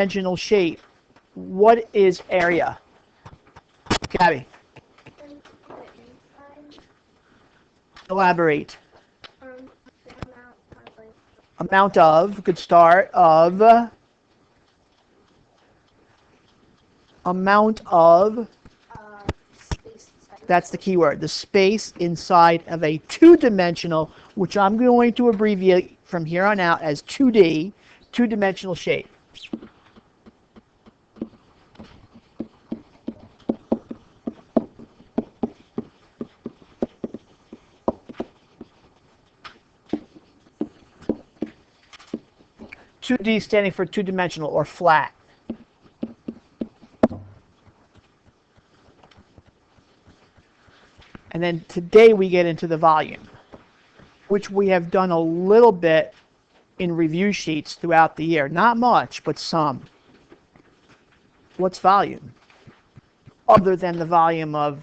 three-dimensional shape, what is area? Gabby, elaborate. Amount of, good start, of, amount of, that's the key word, the space inside of a two-dimensional, which I'm going to abbreviate from here on out as 2D, two-dimensional shape. Two D standing for two-dimensional or flat. And then today we get into the volume, which we have done a little bit in review sheets throughout the year. Not much, but some. What's volume? Other than the volume of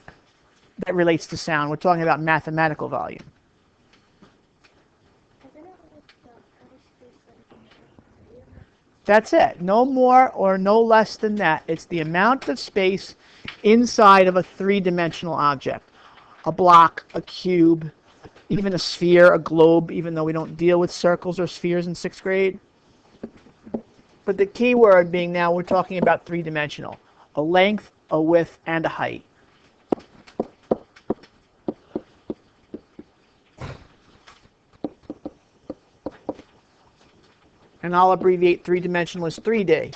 that relates to sound. We're talking about mathematical volume. That's it. No more or no less than that. It's the amount of space inside of a three-dimensional object. A block, a cube, even a sphere, a globe, even though we don't deal with circles or spheres in 6th grade. But the key word being now we're talking about three-dimensional. A length, a width, and a height. And I'll abbreviate three-dimensional as 3D.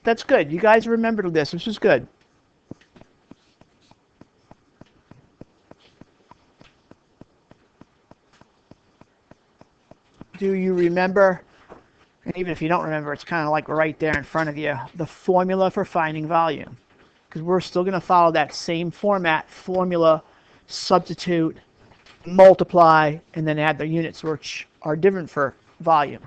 That's good. You guys remembered this. This is good. Do you remember, and even if you don't remember, it's kind of like right there in front of you, the formula for finding volume? Because we're still going to follow that same format, formula, substitute, multiply, and then add the units, which are different for volume.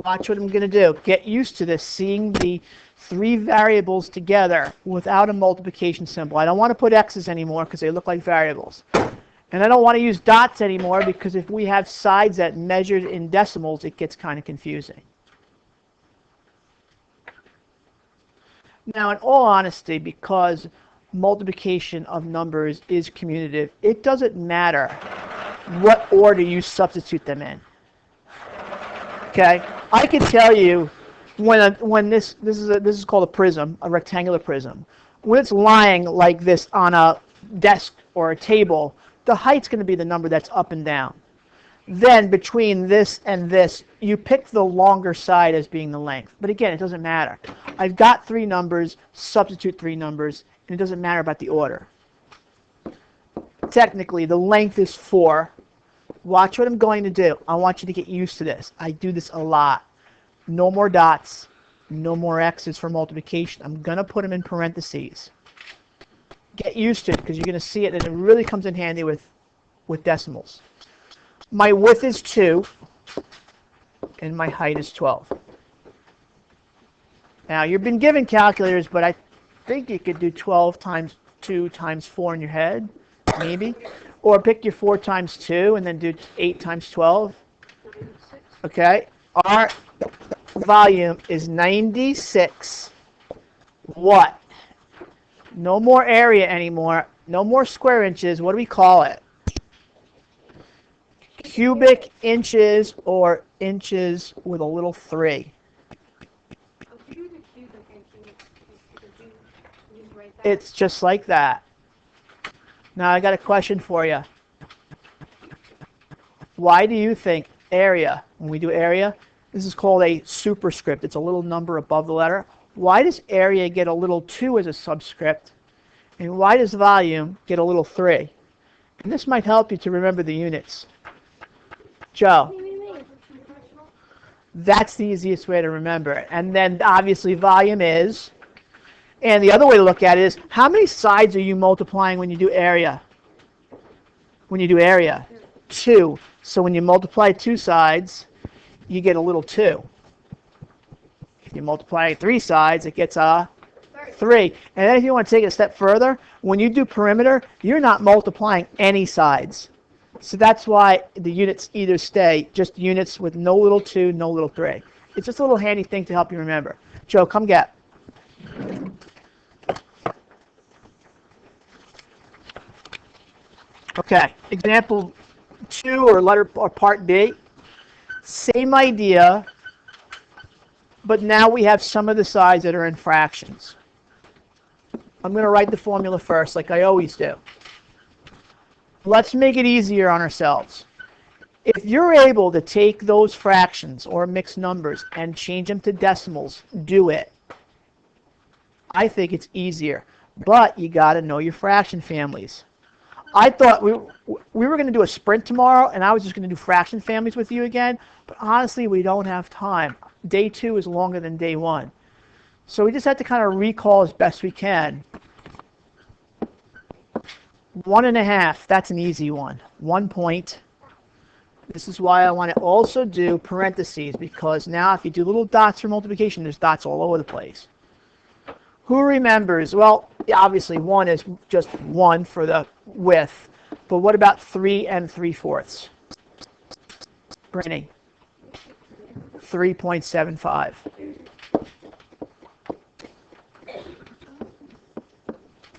Watch what I'm going to do. Get used to this, seeing the three variables together without a multiplication symbol. I don't want to put x's anymore because they look like variables. And I don't want to use dots anymore because if we have sides that measured in decimals, it gets kind of confusing. Now, in all honesty, because multiplication of numbers is commutative, it doesn't matter what order you substitute them in. Okay, I can tell you when this is called a prism, a rectangular prism. When it's lying like this on a desk or a table, the height's going to be the number that's up and down. Then between this and this, you pick the longer side as being the length. But again, it doesn't matter. I've got three numbers, substitute three numbers, and it doesn't matter about the order. Technically, the length is 4. Watch what I'm going to do. I want you to get used to this. I do this a lot. No more dots, no more x's for multiplication. I'm going to put them in parentheses. Get used to it because you're going to see it, and it really comes in handy with decimals. My width is 2, and my height is 12. Now, you've been given calculators, but I think you could do 12 times 2 times 4 in your head, maybe. Or pick your 4 times 2 and then do 8 times 12. Okay? Our volume is 96 what? No more area anymore. No more square inches. What do we call it? Cubic inches or inches with a little 3. It's just like that. Now I got a question for you. Why do you think area, when we do area, this is called a superscript. It's a little number above the letter. Why does area get a little 2 as a subscript? And why does volume get a little 3? And this might help you to remember the units. Joe. That's the easiest way to remember it. And then obviously volume is, and the other way to look at it is, how many sides are you multiplying when you do area? When you do area? 2. So when you multiply 2 sides, you get a little 2. If you multiply 3 sides, it gets a 3. And then if you want to take it a step further, when you do perimeter, you're not multiplying any sides. So that's why the units either stay just units with no little 2, no little 3. It's just a little handy thing to help you remember. Joe, come get. Okay, example 2 or part B. Same idea, but now we have some of the sides that are in fractions. I'm going to write the formula first, like I always do. Let's make it easier on ourselves. If you're able to take those fractions or mixed numbers and change them to decimals, do it. I think it's easier, but you got to know your fraction families. I thought we were going to do a sprint tomorrow, and I was just going to do fraction families with you again, but honestly, we don't have time. Day 2 is longer than day 1. So we just have to kind of recall as best we can. 1.5, that's an easy one. 1 point. This is why I want to also do parentheses, because now if you do little dots for multiplication, there's dots all over the place. Who remembers? Well, obviously 1 is just 1 for the width, but what about 3 3/4? Brittany. 3.75.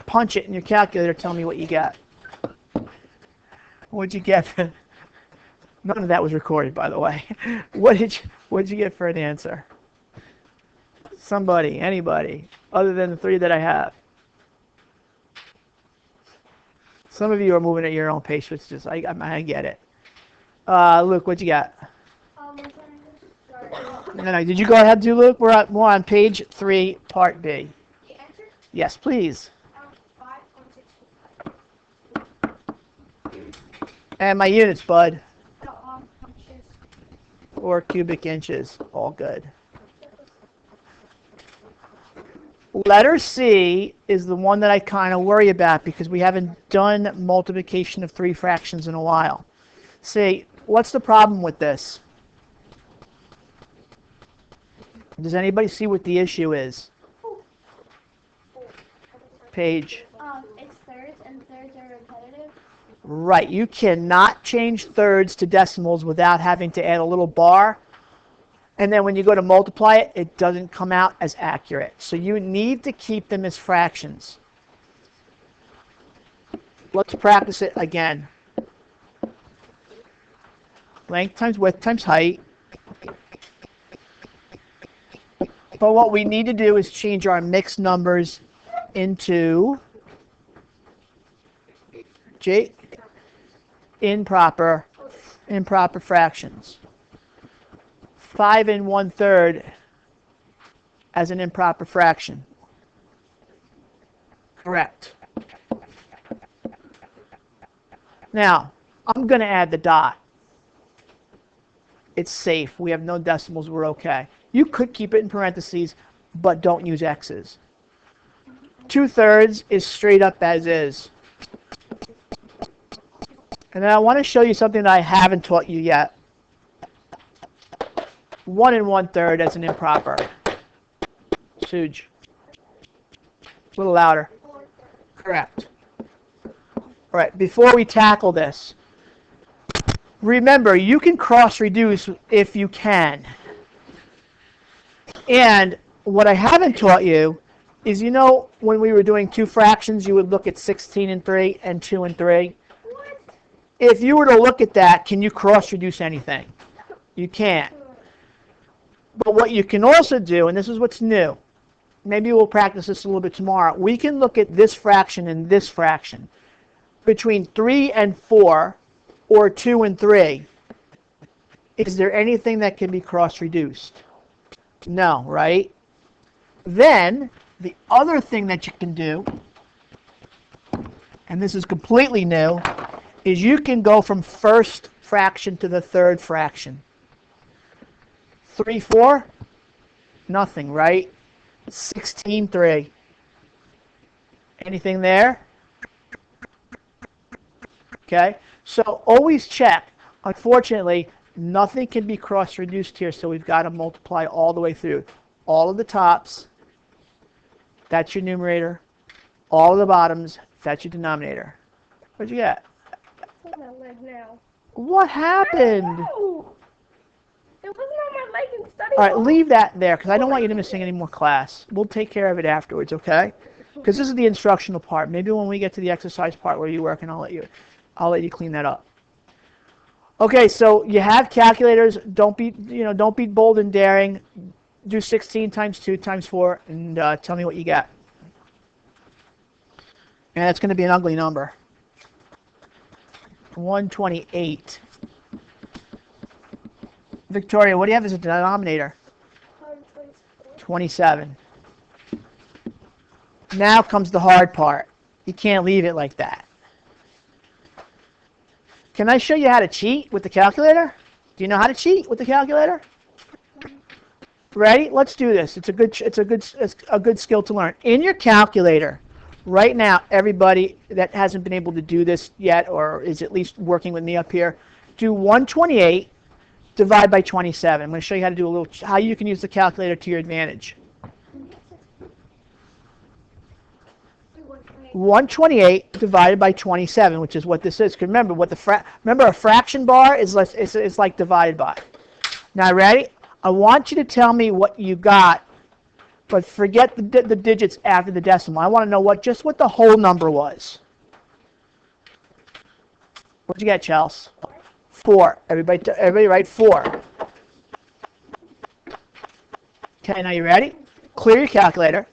Punch it in your calculator, tell me what you got. What'd you get? None of that was recorded, by the way. What'd you get for an answer? Somebody, anybody, other than the 3 that I have. Some of you are moving at your own pace, which is, I get it. Luke, what'd you got? No, did you go ahead and do, Luke? We're on page 3, part B. The answer? Yes, please. 5.6. And my units, bud. Inches. Or cubic inches. All good. Letter C is the one that I kind of worry about because we haven't done multiplication of 3 fractions in a while. See, what's the problem with this? Does anybody see what the issue is? Page. It's thirds, and thirds are repetitive. Right. You cannot change thirds to decimals without having to add a little bar. And then when you go to multiply it, it doesn't come out as accurate. So you need to keep them as fractions. Let's practice it again. Length times width times height. But what we need to do is change our mixed numbers into improper fractions. 5 1/3 as an improper fraction. Correct. Now, I'm going to add the dot. It's safe. We have no decimals. We're okay. You could keep it in parentheses, but don't use X's. 2/3 is straight up as is. And then I want to show you something that I haven't taught you yet. 1 1/3 as an improper. Suj. A little louder. Correct. All right, before we tackle this, remember, you can cross-reduce if you can. And what I haven't taught you is, you know, when we were doing 2 fractions, you would look at 16 3 and 2 3. What? If you were to look at that, can you cross-reduce anything? You can't. But what you can also do, and this is what's new, maybe we'll practice this a little bit tomorrow, we can look at this fraction and this fraction. Between 3 and 4, or 2 and 3, is there anything that can be cross-reduced? No, right? Then, the other thing that you can do, and this is completely new, is you can go from first fraction to the third fraction. 3 4, nothing, right? 16 3. Anything there? Okay, so always check. Unfortunately, nothing can be cross-reduced here, so we've got to multiply all the way through. All of the tops That's your numerator. All of the bottoms, that's your denominator. What'd you get? It's on my leg now. What happened? No! It wasn't on my leg in study All right, hall. leave that there because I don't want you to miss any more class. We'll take care of it afterwards, okay? Because this is the instructional part. Maybe when we get to the exercise part where you work, and I'll let you clean that up. Okay, so you have calculators. Don't be bold and daring. Do 16 times 2 times 4 and tell me what you get. And that's going to be an ugly number. 128. Victoria, what do you have as a denominator? 27. Now comes the hard part. You can't leave it like that. Can I show you how to cheat with the calculator? Do you know how to cheat with the calculator? Ready? Let's do this. It's a good skill to learn. In your calculator, right now, everybody that hasn't been able to do this yet, or is at least working with me up here, do 128 divide by 27. I'm going to show you how to do how you can use the calculator to your advantage. 128 divided by 27, which is what this is. Because remember, remember a fraction bar is like divided by. Now, ready? I want you to tell me what you got, but forget the digits after the decimal. I want to know just what the whole number was. What'd you get, Chelsea? 4. Everybody write 4. Okay, now you ready? Clear your calculator.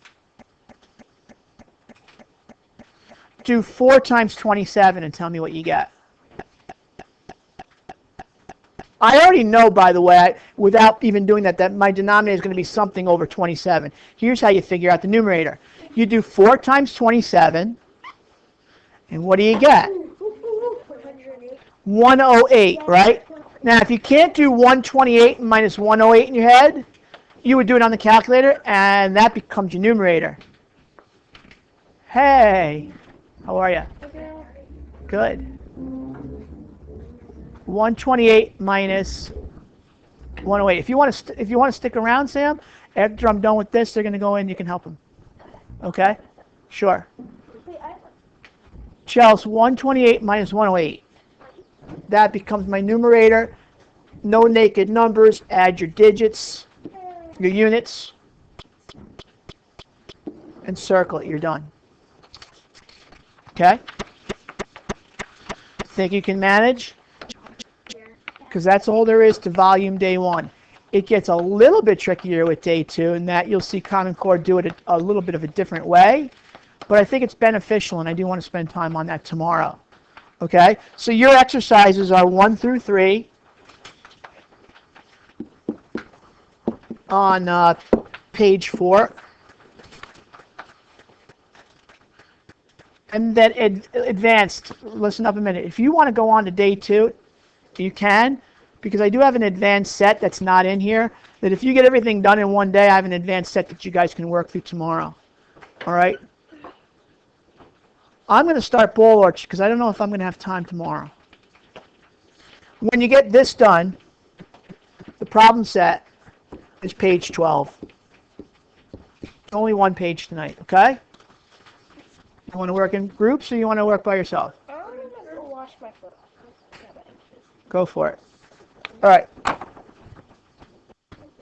Do 4 times 27 and tell me what you get. I already know, by the way, without even doing that my denominator is going to be something over 27. Here's how you figure out the numerator. You do 4 times 27, and what do you get? 108, right? Now, if you can't do 128 minus 108 in your head, you would do it on the calculator, and that becomes your numerator. Hey, how are you? Good. 128 minus 108. If you want to stick around, Sam, after I'm done with this, they're going to go in. You can help them. Okay? Sure. Chelsea, 128 minus 108. That becomes my numerator. No naked numbers. Add your digits, your units, and circle it. You're done. Okay? Think you can manage? Because that's all there is to volume day 1. It gets a little bit trickier with day 2, and that you'll see Common Core do it a little bit of a different way. But I think it's beneficial, and I do want to spend time on that tomorrow. Okay? So your exercises are 1 through 3 on page 4. And then advanced, listen up a minute. If you want to go on to day 2, you can, because I do have an advanced set that's not in here, that if you get everything done in one day, I have an advanced set that you guys can work through tomorrow. All right? I'm going to start ball arch because I don't know if I'm going to have time tomorrow. When you get this done, the problem set is page 12. Only one page tonight, okay? You want to work in groups or you want to work by yourself? I'm going to go wash my foot. Go for it. All right.